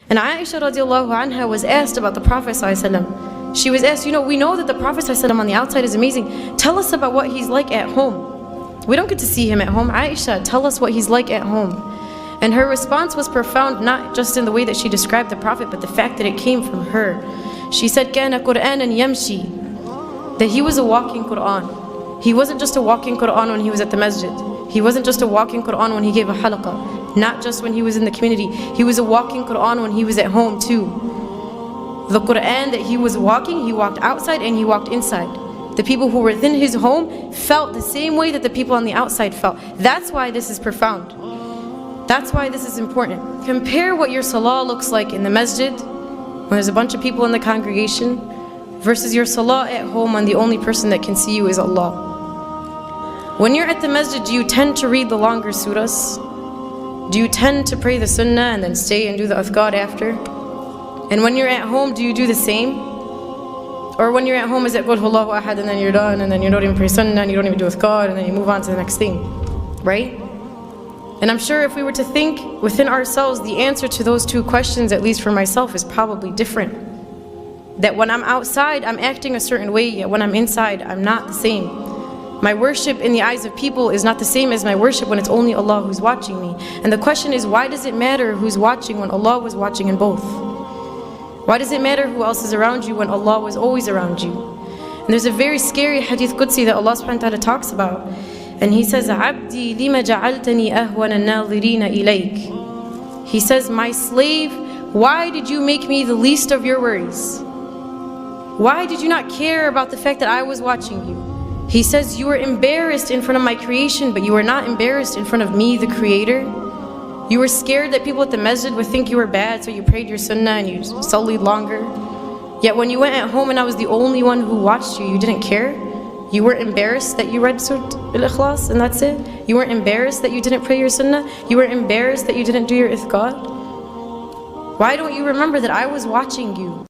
And Aisha radiallahu anha was asked about the Prophet ﷺ. She was asked, we know that the Prophet ﷺ on the outside is amazing. Tell us about what he's like at home. We don't get to see him at home. Aisha, tell us what he's like at home. And her response was profound, not just in the way that she described the Prophet, but the fact that it came from her. She said, كَانَ قرآنا يمشي, that he was a walking Qur'an. He wasn't just a walking Qur'an when he was at the masjid. He wasn't just a walking Qur'an when he gave a halaqah. Not just when he was in the community. He was a walking Qur'an when he was at home too. The Qur'an that he was walking, he walked outside and he walked inside. The people who were within his home felt the same way that the people on the outside felt. That's why this is profound. That's why this is important. Compare what your salah looks like in the masjid, when there's a bunch of people in the congregation, versus your salah at home when the only person that can see you is Allah. When you're at the masjid, do you tend to read the longer surahs? Do you tend to pray the sunnah and then stay and do the adhkar after? And when you're at home, do you do the same? Or when you're at home, is it Qul Huwallahu Ahad and then you're done and then you don't even pray sunnah and you don't even do adhkar and then you move on to the next thing, right? And I'm sure if we were to think within ourselves, the answer to those two questions, at least for myself, is probably different. That when I'm outside, I'm acting a certain way, yet when I'm inside, I'm not the same. My worship in the eyes of people is not the same as my worship when it's only Allah who's watching me. And the question is, why does it matter who's watching when Allah was watching in both? Why does it matter who else is around you when Allah was always around you? And there's a very scary hadith Qudsi that Allah subhanahu wa ta'ala talks about. And He says, عَبْدِي لِمَ جَعَلْتَنِي أَهْوَنَ النَّاظِرِينَ إِلَيْكَ. He says, my slave, why did you make me the least of your worries? Why did you not care about the fact that I was watching you? He says, you were embarrassed in front of my creation, but you were not embarrassed in front of me, the Creator. You were scared that people at the masjid would think you were bad, so you prayed your sunnah and you sullied longer. Yet when you went at home and I was the only one who watched you, you didn't care. You weren't embarrassed that you read Surah Al-Ikhlas and that's it. You weren't embarrassed that you didn't pray your sunnah. You weren't embarrassed that you didn't do your ithqad. Why don't you remember that I was watching you?